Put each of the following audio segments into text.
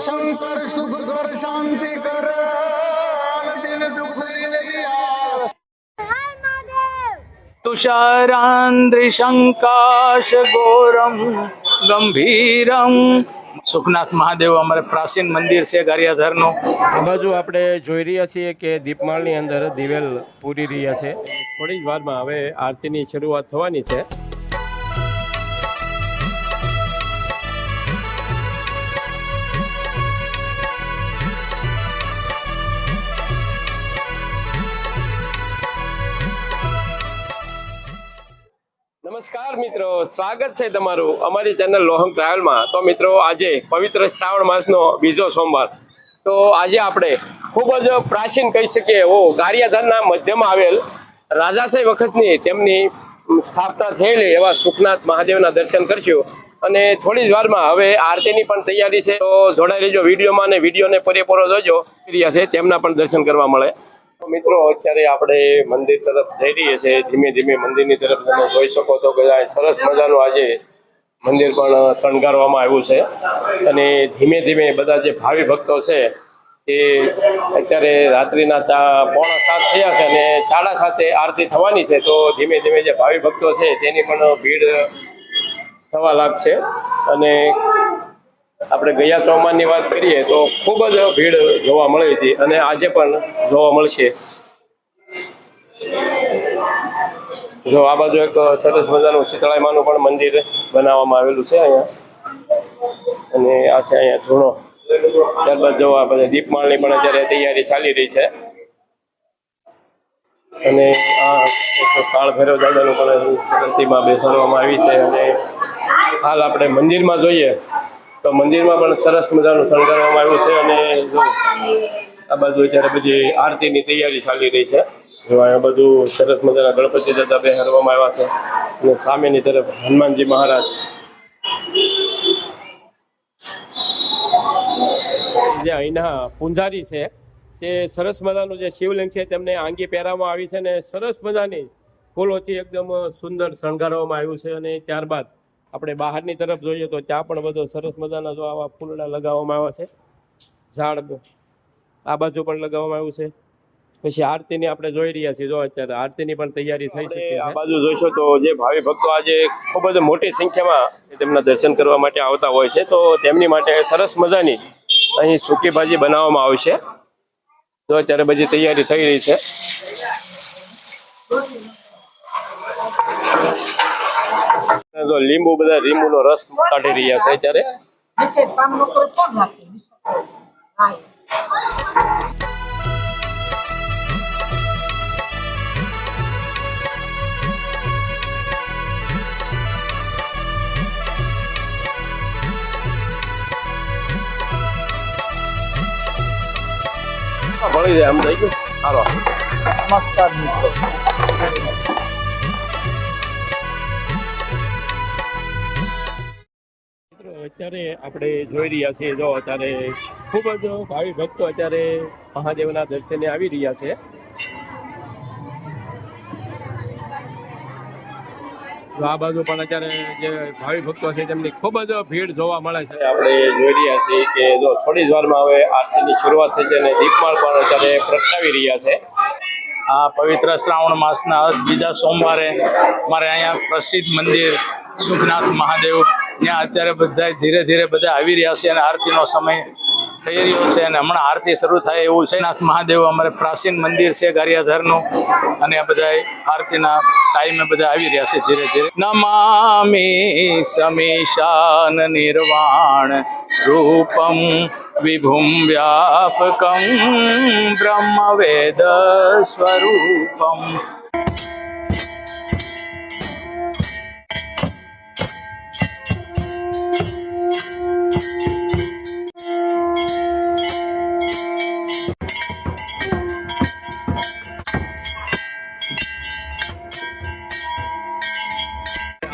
शंकर सुख कर शांति कर दिन दुख तुषारांद्रिशंकाश घोरम गंभीरम। सुखनाथ महादेव अमरे प्राचीन मंदिर से गारियाधर नो आ बाजू આપણે જોઈ રહ્યા છીએ કે દીપમાળની અંદર દિવેલ પૂરી રહ્યા છે। થોડી જ વારમાં હવે આરતીની શરૂઆત થવાની છે। નમસ્કાર મિત્રો, સ્વાગત છે તમારું અમારી ચેનલ લોહંગ ટ્રાવેલમાં। તો મિત્રો આજે પવિત્ર શ્રાવણ માસનો બીજો સોમવાર, તો આજે આપણે ખૂબ જ પ્રાચીન કહી શકીએ એવો ગારિયાધારના મધ્યમાં આવેલ રાજાશાહી વખતની તેમની સ્થાપના થયેલી એવા સુખનાથ મહાદેવના દર્શન કરશું। અને થોડી જ વારમાં હવે આરતીની પણ તૈયારી છે, તો જોડાઈ રહેજો વિડીયોમાં અને વિડીયોને પૂરેપૂરો જોજો। રહ્યા છે તેમના પણ દર્શન કરવા મળે। તો મિત્રો અત્યારે આપણે મંદિર તરફ જઈ રહીએ છીએ। ધીમે ધીમે મંદિરની તરફ તમે જોઈ શકો તો કે સરસ મજાનું આજે મંદિર પણ શણગારવામાં આવ્યું છે। અને ધીમે ધીમે બધા જે ભાવિ ભક્તો છે એ અત્યારે રાત્રિના 6:45 થયા છે અને 7:30 આરતી થવાની છે। તો ધીમે ધીમે જે ભાવિ ભક્તો છે તેની પણ ભીડ થવા લાગશે। અને આપણે ગયા ચોમાસની વાત કરીએ તો ખૂબ જ ભીડ જોવા મળી હતી અને આજે પણ જોવા મળશે। જો આ બાજુ એક સરસ મજાનું શીતળાઈમાનું પણ મંદિર બનાવવામાં આવેલું છે અહીંયા, અને આ છે અહીંયા ધૂણો। ત્યારબાદ જો આ બધા દીપમાળની પણ અત્યારે તૈયારી ચાલી રહી છે। અને આ કાળ ભૈરવ દાદાનું પણ પ્રતિમા બેસાડવામાં આવી છે। અને હાલ આપણે મંદિરમાં જોઈએ તો મંદિરમાં પણ સરસ મજાનું શણગારવામાં આવ્યું છે। અને જો આ બાજુ અત્યારે બધી આરતીની તૈયારી ચાલી રહી છે। જો અહીંયા બધું સરસ મજાના ગણપતિ દાદા બેહાડવામાં આવ્યા છે અને સામેની તરફ હનુમાનજી મહારાજ જે અહીંના પૂંજારી છે તે સરસ મજાનું જે શિવલિંગ છે તેમને આંગી પહેરાવવામાં આવી છે અને સરસ મજાની ફૂલોથી એકદમ સુંદર શણગારવામાં આવ્યું છે। અને ત્યારબાદ આપણે બહારની તરફ જોઈએ તો ત્યાં પણ બધો સરસ મજાના જો આવા ફૂલડા લગાવવામાં આવ્યા છે, ઝાડ આ બાજુ પણ લગાવવામાં આવ્યું છે। પછી આરતીની આપણે જોઈ રહ્યા છીએ, જો અત્યારે આરતીની પણ તૈયારી થઈ શકે છે। આ બાજુ જોઈશો તો જે ભાવિ ભક્તો આજે ખૂબ જ મોટી સંખ્યામાં તેમના દર્શન કરવા માટે આવતા હોય છે, તો તેમની માટે સરસ મજાની અહીં સૂકી ભાજી બનાવવામાં આવશે। જો અત્યારે બધી તૈયારી થઈ રહી છે। તો લીંબુ બધા લીંબુનો રસ કાઢી રહ્યા છે અત્યારે। ભળી જાય આમ થઈ ગયું। હાલો, નમસ્કાર મિત્રો। અત્યારે આપણે જોઈ રહ્યા છીએ, જો અત્યારે ખૂબ જ ભાવિ ભક્તો અત્યારે મહાદેવના દર્શને આવી રહ્યા છે। આ બાજુ પણ અત્યારે જે ભાવિ ભક્તો છે તેમની ખૂબ જ ભીડ જોવા મળે છે। આપણે જોઈ રહ્યા છીએ કે જો થોડી જ વારમાં હવે આરતીની શરૂઆત થશે અને દીપમાળ પણ અત્યારે પ્રગટાવી રહ્યા છે। આ પવિત્ર શ્રાવણ માસના બીજા સોમવારે મારે અહીંયા પ્રસિદ્ધ મંદિર સુખનાથ મહાદેવ ત્યાં અત્યારે બધા ધીરે ધીરે બધા આવી રહ્યા છે અને આરતીનો સમય થઈ રહ્યો છે અને હમણાં આરતી શરૂ થાય એવું છે। નાથ મહાદેવ અમારે પ્રાચીન મંદિર છે ગારિયાધરનું અને આ બધા આરતીના ટાઈમે બધા આવી રહ્યા છે ધીરે ધીરે। નમામિ સમીશાન નિર્વાણ રૂપમ વિભુમ વ્યાપકમ બ્રહ્મ વેદ સ્વરૂપમ।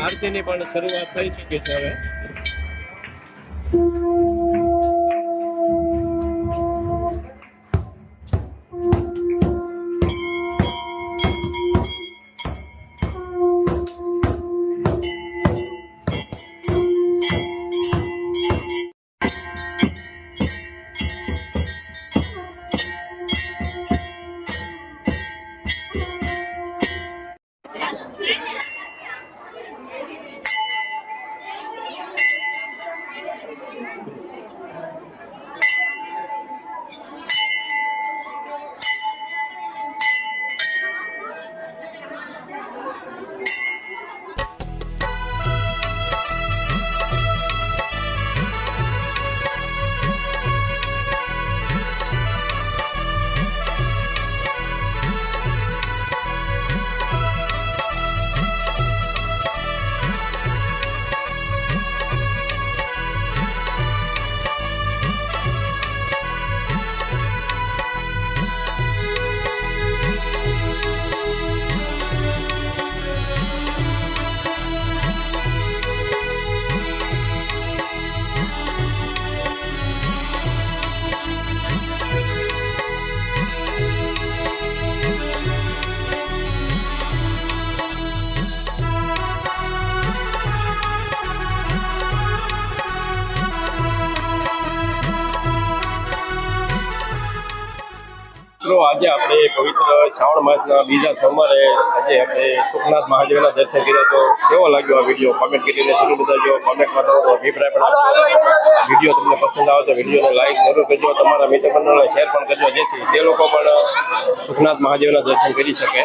આરતીની પણ શરૂઆત થઈ ચૂકી છે હવે। મિત્રો આજે આપણે પવિત્ર શ્રાવણ માસના બીજા સોમવારે આજે આપણે સુખનાથ મહાદેવના દર્શન કર્યા. તો કેવો લાગ્યો આ વિડીયો કોમેન્ટ કરીને જરૂર બતાવજો. કોમેન્ટમાં તમારો અભિપ્રાય પણ આપજો. વિડીયો તમને પસંદ આવે તો વિડીયોને લાઈક જરૂર કરજો. તમારા મિત્ર મંડળને શેર પણ કરજો, જેથી તે લોકો પણ સુખનાથ મહાદેવના દર્શન કરી શકે.